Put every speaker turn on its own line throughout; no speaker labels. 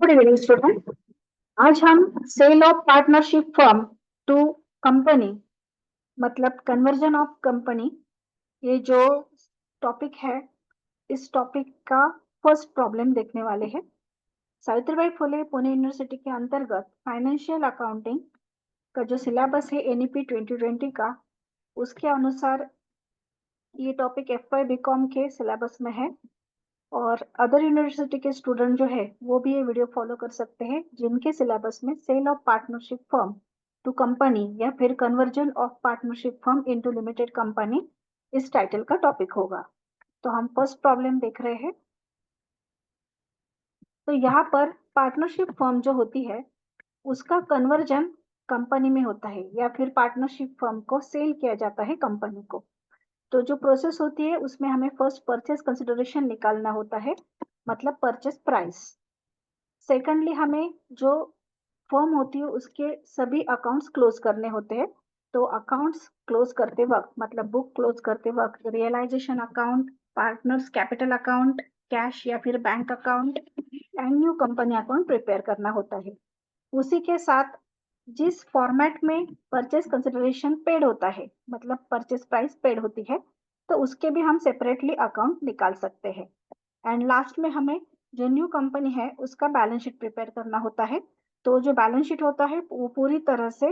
Good evening student. आज हम sale of partnership firm to company मतलब कन्वर्जन ऑफ कंपनी, ये जो टॉपिक है, इस टॉपिक का फर्स्ट प्रॉब्लम देखने वाले हैं। सावित्रीबाई फुले पुणे यूनिवर्सिटी के अंतर्गत फाइनेंशियल अकाउंटिंग का जो सिलेबस है एनईपी 2020 का, उसके अनुसार ये टॉपिक एफवाई बीकॉम के सिलेबस में है और अदर यूनिवर्सिटी के स्टूडेंट जो है वो भी ये वीडियो फॉलो कर सकते हैं, जिनके सिलेबस में sale of partnership firm to company या फिर conversion of partnership firm into limited company इस टाइटल का टॉपिक होगा। तो हम फर्स्ट प्रॉब्लम देख रहे हैं। तो यहाँ पर पार्टनरशिप फर्म जो होती है उसका कन्वर्जन कंपनी में होता है या फिर पार्टनरशिप फर्म को सेल किया जाता है कंपनी को। तो जो प्रोसेस होती है उसमें हमें फर्स्ट परचेस कंसिडरेशन निकालना होता है, मतलब परचेस प्राइस। सेकंडली हमें जो फर्म होती है उसके सभी अकाउंट्स क्लोज करने होते हैं। तो अकाउंट्स क्लोज करते वक्त मतलब बुक क्लोज करते वक्त realization account, partners capital account, cash या फिर bank account and new company account prepare करना होता है। उसी के साथ जिस फॉर्मेट में परचेस कंसिडरेशन पेड होता है मतलब परचेस प्राइस पेड होती है, तो उसके भी हम सेपरेटली अकाउंट निकाल सकते हैं। एंड लास्ट में हमें जो न्यू कंपनी है उसका बैलेंस शीट प्रिपेयर करना होता है। तो जो बैलेंस शीट होता है वो पूरी तरह से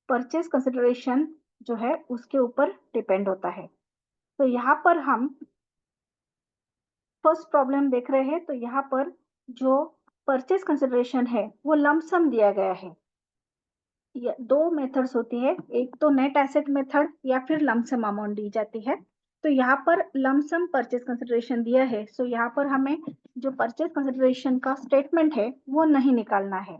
परचेस कंसिडरेशन जो है उसके ऊपर डिपेंड होता है। तो यहाँ पर हम फर्स्ट प्रॉब्लम देख रहे हैं। तो यहाँ पर जो परचेस कंसिडरेशन है वो लमसम दिया गया है। दो मेथड्स होती है, एक तो नेट एसेट मेथड या फिर लमसम अमाउंट दी जाती है। तो यहाँ पर लमसम परचेज कंसिडरेशन दिया है, सो यहाँ पर हमें जो परचेज कंसिडरेशन का स्टेटमेंट है वो नहीं निकालना है।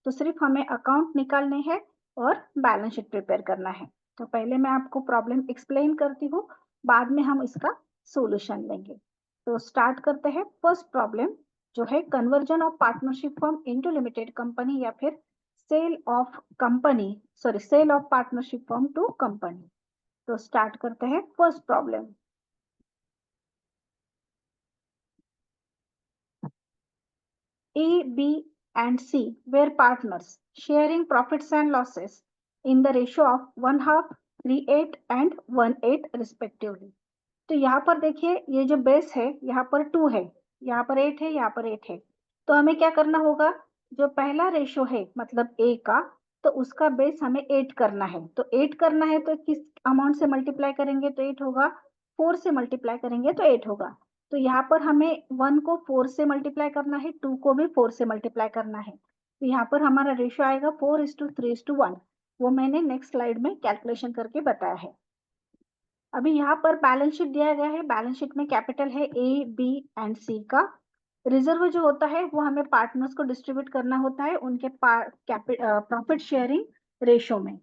तो सिर्फ हमें अकाउंट निकालने हैं और बैलेंस शीट प्रिपेयर करना है। तो पहले मैं आपको प्रॉब्लम एक्सप्लेन करती हूँ, बाद में हम इसका सोल्यूशन लेंगे। तो स्टार्ट करते हैं। फर्स्ट प्रॉब्लम जो है conversion of partnership firm into limited company या फिर sale of partnership firm to company. तो स्टार्ट करते हैं first problem. A, B, and C were partners, sharing profits and losses in the ratio of 1/2, 3/8 and 1/8 respectively. तो यहाँ पर देखिए, ये जो बेस है यहाँ पर 2 है, यहाँ पर 8 है, यहाँ पर 8 है। तो हमें क्या करना होगा, जो पहला रेशो है मतलब A का, तो उसका बेस हमें 8 करना है। तो 8 करना है तो किस अमाउंट से मल्टीप्लाई करेंगे तो 8 होगा, 4 से मल्टीप्लाई करेंगे तो 8 होगा। तो यहाँ पर हमें 1 को 4 से मल्टीप्लाई करना है, 2 को भी 4 से मल्टीप्लाई करना है। तो यहाँ पर हमारा रेशियो आएगा 4:3:1। वो मैंने नेक्स्ट स्लाइड में कैलकुलेशन करके बताया है। अभी यहाँ पर बैलेंस शीट दिया गया है। बैलेंस शीट में कैपिटल है ए, बी एंड सी का। रिजर्व जो होता है वो हमें पार्टनर्स को डिस्ट्रीब्यूट करना होता है उनके प्रॉफिट शेयरिंग रेशो में।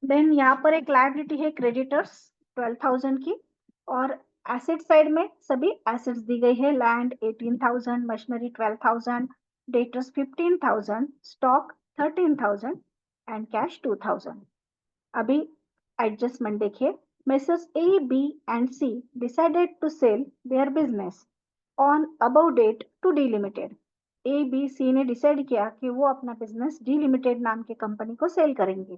देन यहाँ पर एक लायबिलिटी है क्रेडिटर्स 12,000 की, और एसेट साइड में सभी एसेट्स दी गई है। Land 18,000, machinery 12,000, debtors 15,000, stock 13,000 and cash 2,000। अभी एडजस्टमेंट देखिए। Messrs. A, B and C decided to sell their business on above date to D Limited. A, B, C ने डिसाइड किया कि वो अपना बिजनेस डी लिमिटेड नाम की कंपनी को सेल करेंगे।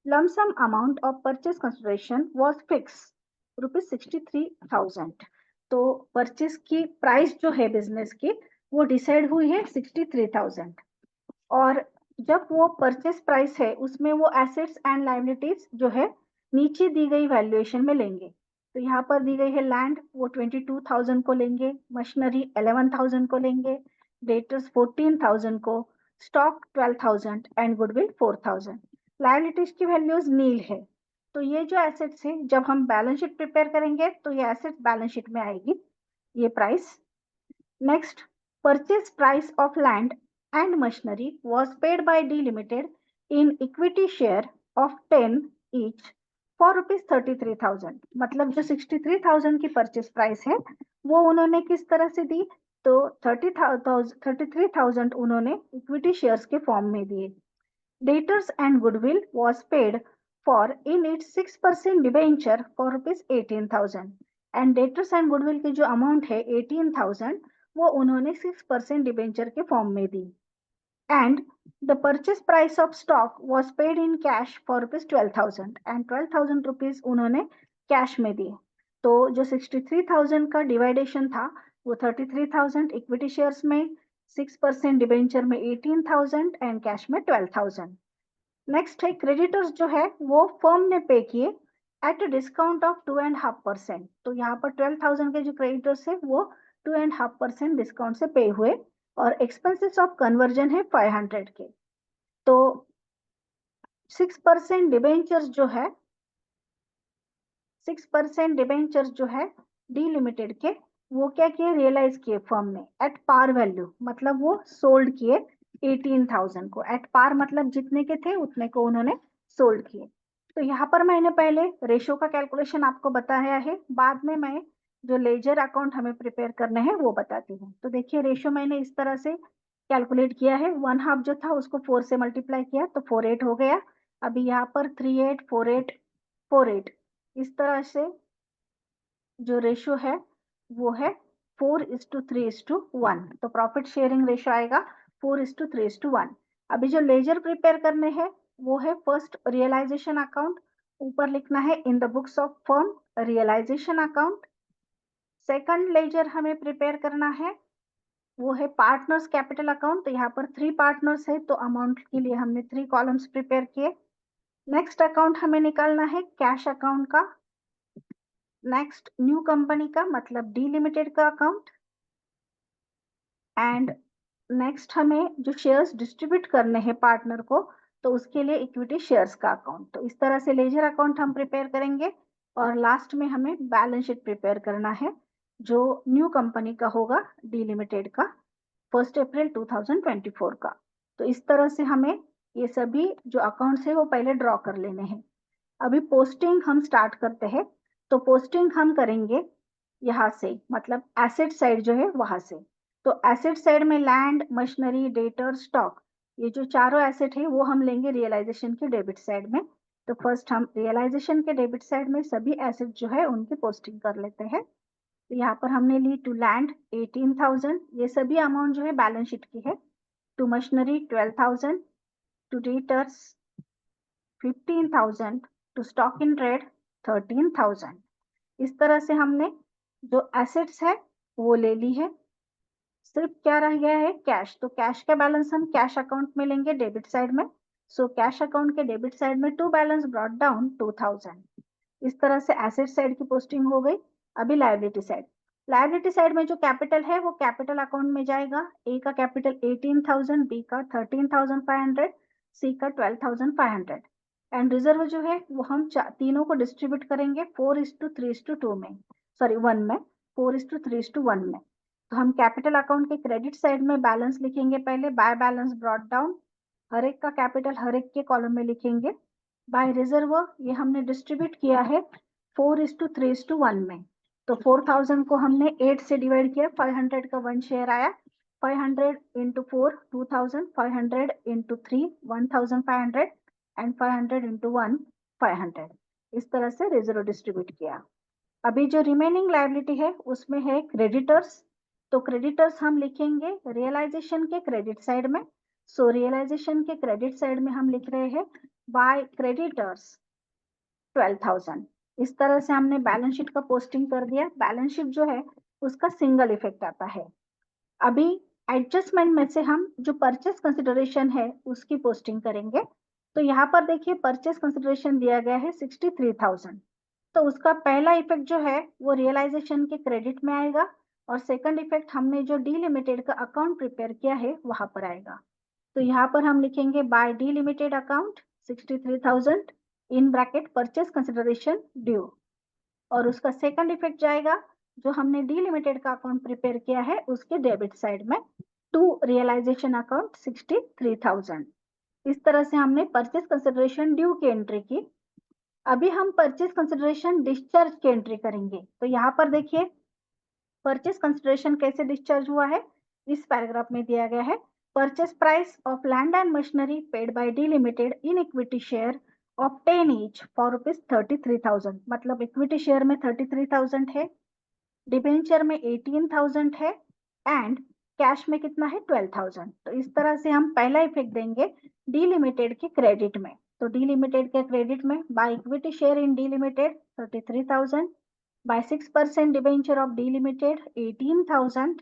Lump sum amount of purchase consideration was fix ₹63,000। तो परचेज की प्राइस जो है बिजनेस की वो डिसाइड हुई है 63,000। और जब वो परचेस प्राइस है उसमें वो एसेट्स एंड लायबिलिटीज जो है नीचे दी गई वैल्यूएशन में लेंगे। तो यहाँ पर दी गई है लैंड, वो 22,000 को लेंगे, मशीनरी 11,000 को लेंगे, डेटर्स 14,000 को, स्टॉक 12,000 एंड गुडविल 4,000। लायबिलिटीज की वैल्यूज नील है। तो ये जो एसेट्स है जब हम बैलेंस शीट प्रिपेयर करेंगे तो ये एसेट्स बैलेंस शीट में आएगी, ये price. Next, purchase price of land and machinery was paid by D Limited in equity share of 10 each for ₹33,000। मतलब जो 63,000 की परचेस प्राइस है वो उन्होंने किस तरह से दी, तो 33,000 उन्होंने इक्विटी शेयर्स के फॉर्म में दिए। Debtors and goodwill was paid for in its 6% debenture for ₹18,000। And debtors and goodwill की जो अमाउंट है 18,000 वो उन्होंने 6% डिबेंचर के फॉर्म में दी। and the purchase price of stock was paid in cash for rupees 12,000 and 12,000 rupees उन्होंने cash में दिए। तो जो 63,000 का डिवाइडेशन था वो 33,000 इक्विटी शेयर्स में, 6% डिबेंचर में 18,000 एंड कैश में 12,000। नेक्स्ट है क्रेडिटर्स जो है वो फर्म ने पे किए एट अ डिस्काउंट ऑफ 2.5%। तो यहाँ पर 12,000 के जो क्रेडिटर्स है वो 2.5% डिस्काउंट से पे हुए और एक्सपेंसेस ऑफ कन्वर्जन है 500 के। तो 6% डिबेंचर्स जो है 6% डिबेंचर्स जो है डी लिमिटेड के वो क्या किए, रियलाइज किए फर्म ने एट पार वैल्यू, मतलब वो सोल्ड किए 18,000 को। एट पार मतलब जितने के थे उतने को उन्होंने सोल्ड किए। तो यहाँ पर मैंने पहले रेशो का कैलकुलेशन आपको बताया है, बाद में मैं जो लेजर अकाउंट हमें प्रिपेयर करने हैं वो बताती हूँ। तो देखिए रेशो मैंने इस तरह से कैलकुलेट किया है, 1/2 जो था उसको 4 से मल्टीप्लाई किया तो 48 हो गया। अभी यहाँ पर 38 48 48 इस तरह से जो रेशियो है वो है 4:3:1। तो प्रॉफिट शेयरिंग रेशियो आएगा 4:3:1। अभी जो लेजर प्रिपेयर करने हैं वो है फर्स्ट रियलाइजेशन अकाउंट, ऊपर लिखना है in the books of firm realization account. Second ledger हमें प्रिपेयर करना है वो है पार्टनर्स कैपिटल अकाउंट। तो यहाँ पर 3 पार्टनर्स है तो अमाउंट के लिए हमने 3 कॉलम्स प्रिपेयर किए। नेक्स्ट अकाउंट हमें निकालना है कैश अकाउंट का। नेक्स्ट न्यू कंपनी का मतलब डी लिमिटेड का अकाउंट। एंड नेक्स्ट हमें जो शेयर्स डिस्ट्रीब्यूट करने हैं पार्टनर को तो उसके लिए इक्विटी शेयर्स का अकाउंट। तो इस तरह से लेजर अकाउंट हम प्रिपेयर करेंगे और लास्ट में हमें बैलेंस शीट प्रिपेयर करना है जो न्यू कंपनी का होगा डी लिमिटेड का 1 अप्रैल 2024 का। तो इस तरह से हमें ये सभी जो अकाउंट्स है वो पहले ड्रॉ कर लेने हैं। अभी पोस्टिंग हम स्टार्ट करते हैं। तो पोस्टिंग हम करेंगे यहाँ से, मतलब एसेट साइड जो है वहां से। तो एसेट साइड में लैंड, मशीनरी, डेटर, स्टॉक, ये जो चारों एसेट है वो हम लेंगे रियलाइजेशन के डेबिट साइड में। तो फर्स्ट हम रियलाइजेशन के डेबिट साइड में सभी एसेट जो है उनकी पोस्टिंग कर लेते हैं। तो यहाँ पर हमने ली टू लैंड 18,000, ये सभी अमाउंट जो है बैलेंस शीट की है। To machinery 12,000, to debtors 15,000, to stock in trade 13,000। इस तरह से हमने जो एसेट्स है वो ले ली है। सिर्फ क्या रह गया है, कैश। तो कैश का बैलेंस हम कैश अकाउंट में लेंगे डेबिट साइड में। सो कैश अकाउंट के डेबिट साइड में टू बैलेंस ब्रॉट डाउन 2,000। इस तरह से एसेट साइड की पोस्टिंग हो गई। अभी लायबिलिटी साइड, लायबिलिटी साइड में जो कैपिटल है वो कैपिटल अकाउंट में जाएगा। ए का कैपिटल 18,000, बी का 13,500, सी का 12,500। एंड रिजर्व जो है वो हम तीनों को डिस्ट्रीब्यूट करेंगे 4:3:2 में, सॉरी 1 में, 4:3:1 में। तो हम कैपिटल अकाउंट के क्रेडिट साइड में बैलेंस लिखेंगे पहले बाय बैलेंस ब्रॉट डाउन, हर एक का कैपिटल हर एक के कॉलम में लिखेंगे। बाय रिजर्व ये हमने डिस्ट्रीब्यूट किया है 4:3:1 में। तो 4,000 को हमने 8 से डिवाइड किया, 500 का 1 शेयर आया, 500 इंटू 4 2,000, 500 इंटू 3 1,500 एंड 500 इंटू 1 500। इस तरह से रिजर्व डिस्ट्रीब्यूट किया। अभी जो रिमेनिंग लायबिलिटी है उसमें है क्रेडिटर्स। तो क्रेडिटर्स हम लिखेंगे रियलाइजेशन के क्रेडिट साइड में। सो रियलाइजेशन के क्रेडिट साइड में हम लिख रहे हैं बाय क्रेडिटर्स 12,000। इस तरह से हमने बैलेंस शीट का पोस्टिंग कर दिया। बैलेंस शीट जो है उसका सिंगल इफेक्ट आता है। अभी एडजस्टमेंट में से हम जो परचेस कंसिडरेशन है उसकी पोस्टिंग करेंगे। तो यहाँ पर देखिए परचेस कंसिडरेशन दिया गया है 63,000। तो उसका पहला इफेक्ट जो है वो रियलाइजेशन के क्रेडिट में आएगा और सेकंड इफेक्ट हमने जो डी लिमिटेड का अकाउंट प्रिपेयर किया है वहां पर आएगा। तो यहाँ पर हम लिखेंगे by D limited account 63,000 in bracket purchase consideration due. और उसका सेकंड इफेक्ट जाएगा जो हमने डी लिमिटेड का अकाउंट प्रिपेयर किया है उसके डेबिट साइड में टू रियलाइजेशन अकाउंट 63,000। इस तरह से हमने परचेस कंसिडरेशन ड्यू की एंट्री की। अभी हम परचेस कंसिडरेशन डिस्चार्ज की एंट्री करेंगे। तो यहाँ पर देखिए परचेस कंसिडरेशन कैसे डिस्चार्ज हुआ है, इस पैराग्राफ में दिया गया है। Purchase price of land and machinery paid by D limited in equity share of 10 each for rupees 33,000, मतलब इक्विटी शेयर में 33,000 है, डिबेंचर में 18,000 है एंड कैश में कितना है 12,000। तो इस तरह से हम पहला इफेक्ट देंगे डी लिमिटेड के क्रेडिट में। तो डी लिमिटेड के क्रेडिट में by equity share in D limited 33,000, by 6% debenture of D limited 18,000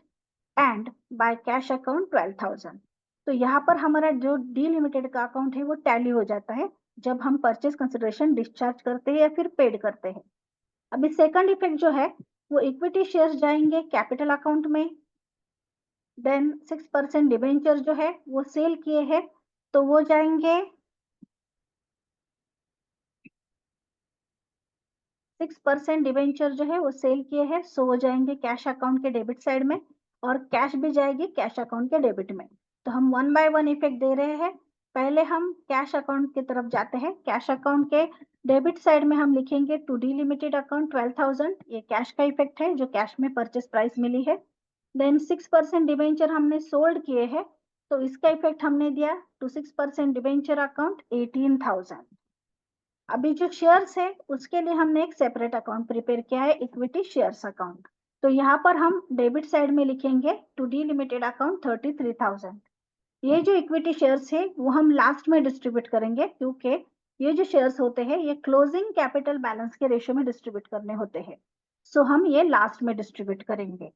and by cash account 12,000। तो यहाँ पर हमारा जो डी लिमिटेड का अकाउंट है वो टैली हो जाता है जब हम परचेज कंसिडरेशन डिस्चार्ज करते हैं या फिर पेड करते हैं। अभी सेकंड इफेक्ट जो है वो इक्विटी शेयर्स जाएंगे कैपिटल अकाउंट में, देन 6% डिबेंचर जो है वो सेल किए हैं तो वो जाएंगे 6% डिबेंचर जो है वो सेल किए हैं सो वो जाएंगे कैश अकाउंट के डेबिट साइड में, और कैश भी जाएगी कैश अकाउंट के डेबिट में। तो हम वन बाय वन इफेक्ट दे रहे हैं। पहले हम कैश अकाउंट की तरफ जाते हैं। कैश अकाउंट के डेबिट साइड में हम लिखेंगे टू डी लिमिटेड अकाउंट 12,000, ये कैश का इफेक्ट है जो कैश में परचेस प्राइस मिली है। देन 6% डिबेंचर हमने सोल्ड किए हैं तो इसका इफेक्ट हमने दिया टू 6% डिबेंचर अकाउंट 18,000। अभी जो शेयर्स है उसके लिए हमने एक सेपरेट अकाउंट प्रिपेयर किया है, इक्विटी शेयर्स अकाउंट। तो यहाँ पर हम डेबिट साइड में लिखेंगे टू डी लिमिटेड अकाउंट 33,000। ये जो इक्विटी शेयर्स है वो हम लास्ट में डिस्ट्रीब्यूट करेंगे क्योंकि ये जो शेयर्स होते हैं ये क्लोजिंग कैपिटल बैलेंस के रेशियो में डिस्ट्रीब्यूट करने होते हैं, सो हम ये लास्ट में डिस्ट्रीब्यूट करेंगे।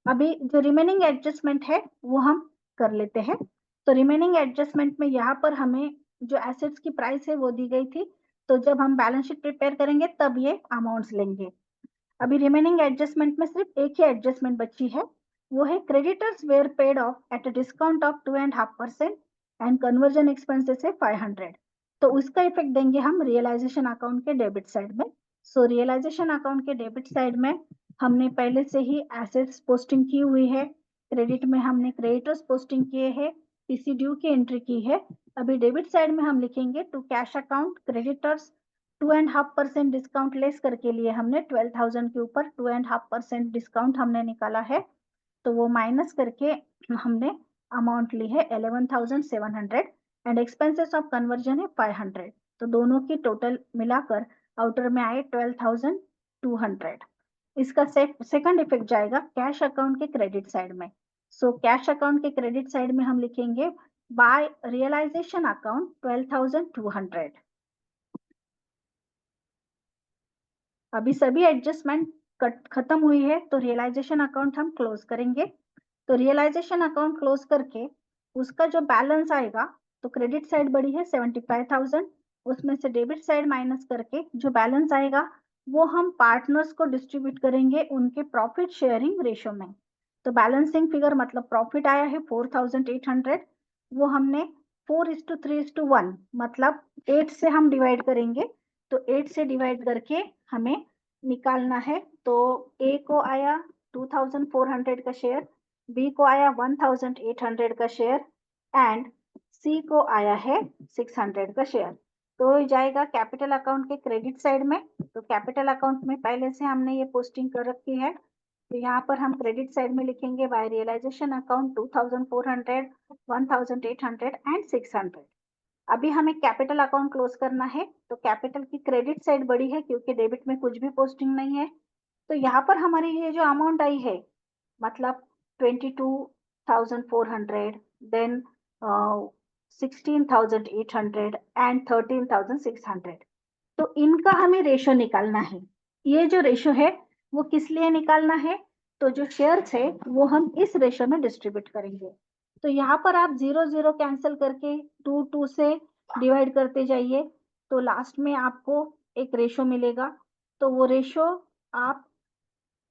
अभी जो रिमेनिंग एडजस्टमेंट है वो हम कर लेते हैं। तो रिमेनिंग एडजस्टमेंट में यहाँ पर हमें जो एसेट्स की प्राइस है वो दी गई थी, तो जब हम बैलेंस शीट प्रिपेयर करेंगे तब ये अमाउंट्स लेंगे। अभी रिमेनिंग एडजस्टमेंट में सिर्फ एक ही एडजस्टमेंट बची है, वो है creditors were paid off at a discount of 2.5% and conversion expenses है 500। तो उसका इफेक्ट देंगे हम रियलाइजेशन अकाउंट के डेबिट साइड में। सो रियलाइजेशन अकाउंट के डेबिट साइड में हमने पहले से ही एसेट्स पोस्टिंग की हुई है, क्रेडिट में हमने क्रेडिटर्स पोस्टिंग किए हैं, पीसी ड्यू की एंट्री की है। अभी डेबिट साइड में हम लिखेंगे to cash account creditors 2.5% discount less करके लिए हमने 12,000 के ऊपर 2.5% डिस्काउंट हमने निकाला है, तो वो माइनस करके हमने अमाउंट ली है 11,700 एंड एक्सपेंसेस ऑफ कन्वर्जन है 500। तो दोनों की टोटल मिलाकर आउटर में आए 12,200। इसका सेकंड इफेक्ट जाएगा कैश अकाउंट के क्रेडिट साइड में। सो कैश अकाउंट के क्रेडिट साइड में हम लिखेंगे बाय रियलाइजेशन अकाउंट 12,200। अभी सभी एडजस्टमेंट खत्म हुई है तो रियलाइजेशन अकाउंट हम क्लोज करेंगे। तो रियलाइजेशन अकाउंट क्लोज करके उसका जो बैलेंस आएगा, तो क्रेडिट साइड बढ़ी है 75,000, उसमें से डेबिट साइड माइनस करके जो बैलेंस आएगा वो हम पार्टनर्स को डिस्ट्रीब्यूट करेंगे उनके प्रॉफिट शेयरिंग रेशियो में। तो बैलेंसिंग फिगर मतलब प्रॉफिट आया है 4,800, वो हमने 4:3:1 मतलब 8 से हम डिवाइड करेंगे। तो 8 से डिवाइड करके हमें निकालना है। तो ए को आया 2,400 का शेयर, बी को आया 1,800 का शेयर एंड सी को आया है 600 का शेयर। तो ये जाएगा कैपिटल अकाउंट के क्रेडिट साइड में। तो कैपिटल अकाउंट में पहले से हमने ये पोस्टिंग कर रखी है, तो यहाँ पर हम क्रेडिट साइड में लिखेंगे बाय रियलाइजेशन अकाउंट 2,400, 1,800 एंड 600। अभी हमें कैपिटल अकाउंट क्लोज करना है, तो कैपिटल की क्रेडिट साइड बड़ी है क्योंकि डेबिट में कुछ भी पोस्टिंग नहीं है। तो यहाँ पर हमारी ये जो अमाउंट आई है मतलब 22,400, देन 16,800 एंड 13,600। तो इनका हमें रेशो निकालना है। ये जो रेशो है वो किस लिए निकालना है, तो जो शेयर्स है वो हम इस रेशो में डिस्ट्रीब्यूट करेंगे। तो यहाँ पर आप 0 0 कैंसिल करके 2 से डिवाइड करते जाइए, तो लास्ट में आपको एक रेशो मिलेगा। तो वो रेशो आप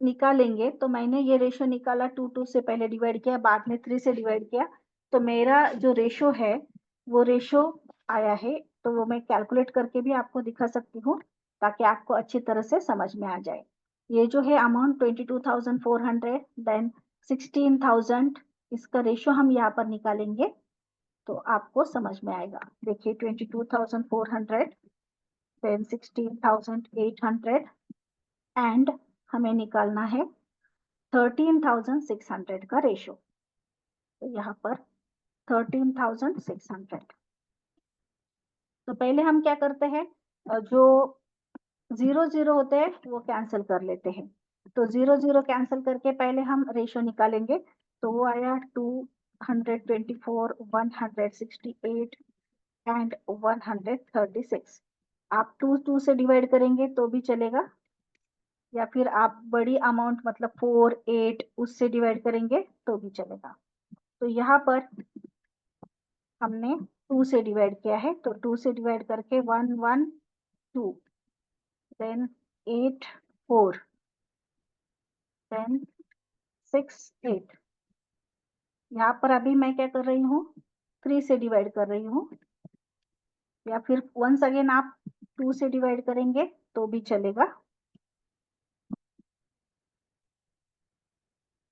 निकालेंगे, तो मैंने ये रेशो निकाला 2 से पहले डिवाइड किया, बाद में 3 से डिवाइड किया, तो मेरा जो रेशो है वो रेशो आया है। तो वो मैं कैलकुलेट करके भी आपको दिखा सकती हूँ ताकि आपको अच्छी तरह से समझ में आ जाए। ये जो है अमाउंट 22,400 देन 16,000, इसका रेशो हम यहाँ पर निकालेंगे तो आपको समझ में आएगा। देखिए 22,400 देन 16,800 एंड हमें निकालना है 13,600 का रेशो। तो यहाँ पर 13,600। तो पहले हम क्या करते हैं, जो 0 0 होते हैं वो कैंसिल कर लेते हैं। तो 0 0 कैंसिल करके पहले हम रेशो निकालेंगे। तो वो आया 224, 168 एंड 136। आप 2 से डिवाइड करेंगे तो भी चलेगा, या फिर आप बड़ी अमाउंट मतलब 4, 8 उससे डिवाइड करेंगे तो भी चलेगा। तो यहाँ पर हमने 2 से डिवाइड किया है, तो 2 से डिवाइड करके 1, 1, 2, देन 8, 4, देन 6, 8। यहाँ पर अभी मैं क्या कर रही हूँ, 3 से डिवाइड कर रही हूँ, या फिर वंस अगेन आप 2 से डिवाइड करेंगे तो भी चलेगा।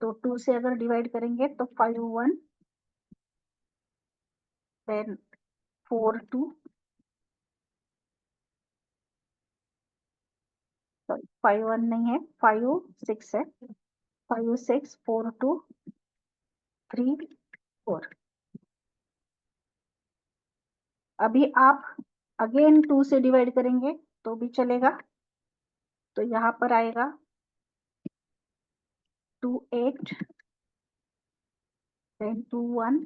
तो 2 से अगर डिवाइड करेंगे तो 5, 1, देन 4, 2, सॉरी 5, 1 नहीं है, 5, 6 है, 5, 6, 4, 2, 3, 4। अभी आप अगेन 2 से डिवाइड करेंगे तो भी चलेगा। तो यहाँ पर आएगा 2, 8, देन 2, 1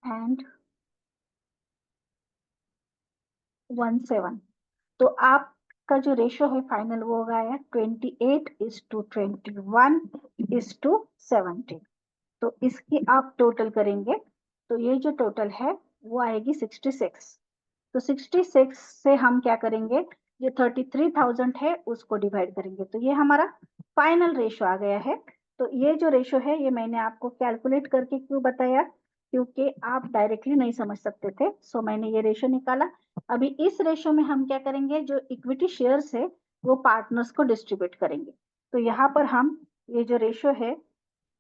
एंड 1, 7। तो आपका जो रेशो है फाइनल वो होगा 28:21:17। तो इसकी आप टोटल करेंगे तो ये जो टोटल है वो आएगी 66। तो 66 से हम क्या करेंगे, जो 33,000 है उसको डिवाइड करेंगे, तो ये हमारा फाइनल रेशो आ गया है। तो ये जो रेशो है ये मैंने आपको कैलकुलेट करके क्यों बताया, क्योंकि आप डायरेक्टली नहीं समझ सकते थे, सो मैंने ये रेशो निकाला। अभी इस रेशो में हम क्या करेंगे, जो इक्विटी शेयर्स है वो पार्टनर्स को डिस्ट्रीब्यूट करेंगे। तो यहाँ पर हम ये जो रेशो है,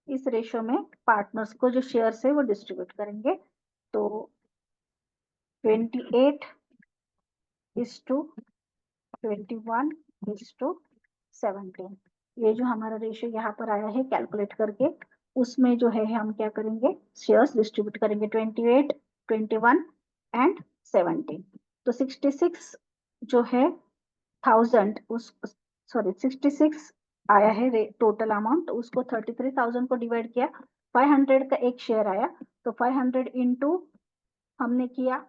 इस रेशो में पार्टनर्स को जो शेयर्स है वो डिस्ट्रीब्यूट करेंगे। तो 28:21:17, ये जो हमारा रेशियो यहाँ पर आया है कैलकुलेट करके, उसमें जो है हम क्या करेंगे, शेयर्स डिस्ट्रीब्यूट करेंगे 28, 21 एंड 17। तो 66 जो है 1000 उस सॉरी 66 आया है टोटल अमाउंट, तो उसको 33,000 को डिवाइड किया, 500 का एक शेयर आया, तो 500 इंटू हमने किया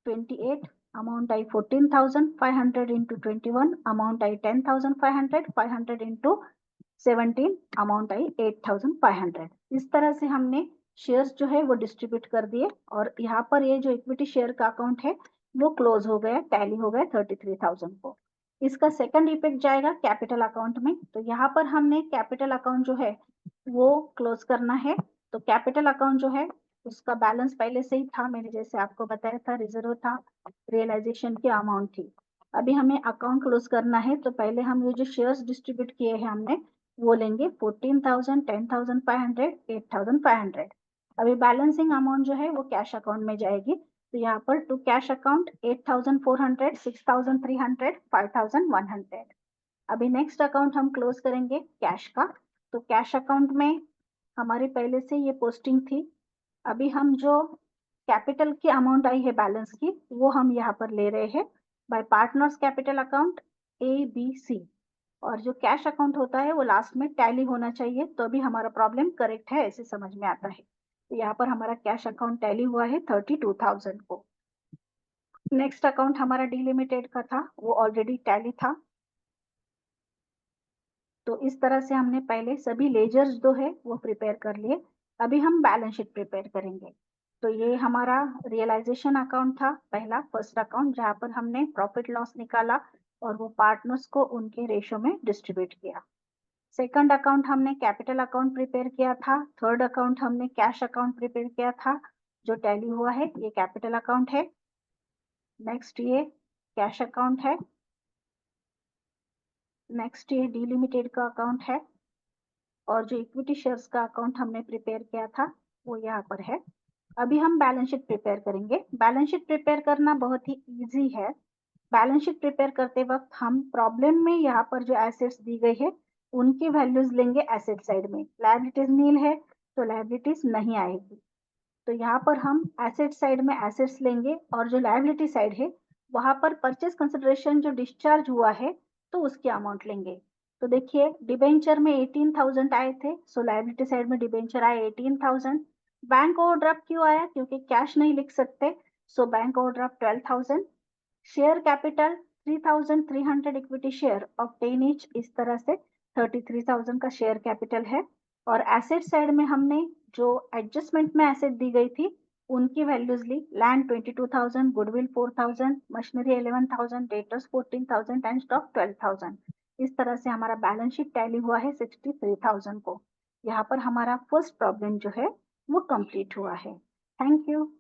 28, amount I 14,500 into 21, amount I 10,500, 500 into 17, amount I 8,500। इस तरह से हमने शेयर्स जो है वो डिस्ट्रीब्यूट कर दिए, और यहाँ पर ये जो इक्विटी शेयर का अकाउंट है वो क्लोज हो गया, टैली हो गया 33,000 को। इसका सेकंड इफेक्ट जाएगा कैपिटल अकाउंट में। तो यहाँ पर हमने कैपिटल अकाउंट जो है वो क्लोज करना है। तो कैपिटल अकाउंट जो है उसका बैलेंस पहले से ही था, मैंने जैसे आपको बताया था, रिजर्व था, रियलाइजेशन की अमाउंट थी। अभी हमें अकाउंट क्लोज करना है, तो पहले हम ये जो शेयर्स डिस्ट्रीब्यूट किए हैं हमने वो लेंगे 14,000, 10,500, 8,500। अभी बैलेंसिंग अमाउंट जो है वो कैश अकाउंट में जाएगी। तो यहाँ पर टू कैश अकाउंट 8,400, 6,300, 5,100। अभी नेक्स्ट अकाउंट हम क्लोज करेंगे कैश का। तो कैश अकाउंट में हमारी पहले से ये पोस्टिंग थी। अभी हम जो कैपिटल की अमाउंट आई है बैलेंस की, वो हम यहाँ पर ले रहे हैं bye partners capital account ABC। और जो कैश अकाउंट होता है वो लास्ट में टैली होना चाहिए, तो अभी हमारा प्रॉब्लम करेक्ट है ऐसे समझ में आता है। तो यहाँ पर हमारा कैश अकाउंट टैली हुआ है 32,000 को। नेक्स्ट अकाउंट हमारा डीलिमिटेड का था, वो ऑलरेडी टैली था। तो इस तरह से हमने पहले सभी लेजर्स जो है वो प्रिपेयर कर लिए। अभी हम बैलेंस शीट प्रिपेयर करेंगे। तो ये हमारा रियलाइजेशन अकाउंट था, पहला फर्स्ट अकाउंट, जहाँ पर हमने प्रॉफिट लॉस निकाला और वो पार्टनर्स को उनके रेशो में डिस्ट्रीब्यूट किया। सेकंड अकाउंट हमने कैपिटल अकाउंट प्रिपेयर किया था। थर्ड अकाउंट हमने कैश अकाउंट प्रिपेयर किया था, जो टैली हुआ है, ये कैपिटल अकाउंट है। नेक्स्ट ये कैश अकाउंट है। नेक्स्ट ये डीलिमिटेड का अकाउंट है, और जो इक्विटी शेयर्स का अकाउंट हमने प्रिपेयर किया था वो यहाँ पर है। अभी हम बैलेंस शीट प्रिपेयर करेंगे। बैलेंस शीट प्रिपेयर करना बहुत ही इजी है। बैलेंस शीट प्रिपेयर करते वक्त हम प्रॉब्लम में यहाँ पर जो एसेट्स दी गई है उनकी वैल्यूज लेंगे एसेट साइड में। लायबिलिटीज नील है तो लायबिलिटीज नहीं आएगी। तो यहाँ पर हम एसेट साइड में एसेट्स लेंगे, और जो लायबिलिटी साइड है वहां पर परचेस कंसिडरेशन जो डिस्चार्ज हुआ है तो उसकी अमाउंट लेंगे। तो देखिए डिबेंचर में 18,000 आए थे, सो लायबिलिटी साइड में डिबेंचर आए 18,000। बैंक ओवरड्राफ्ट क्यों आया? क्योंकि कैश नहीं लिख सकते, so bank overdraft 12,000। Share capital 3,300 equity share of 10 each, इस तरह से 33,000 का शेयर कैपिटल है। और एसेट साइड में हमने जो एडजस्टमेंट में एसेट दी गई थी उनकी वैल्यूज ली, land 22,000, goodwill 4,000, machinery 11,000, debtors 14,000 and stock 12,000। इस तरह से हमारा बैलेंस शीट टैली हुआ है 63,000 को। यहाँ पर हमारा फर्स्ट प्रॉब्लम जो है वो कंप्लीट हुआ है। Thank you.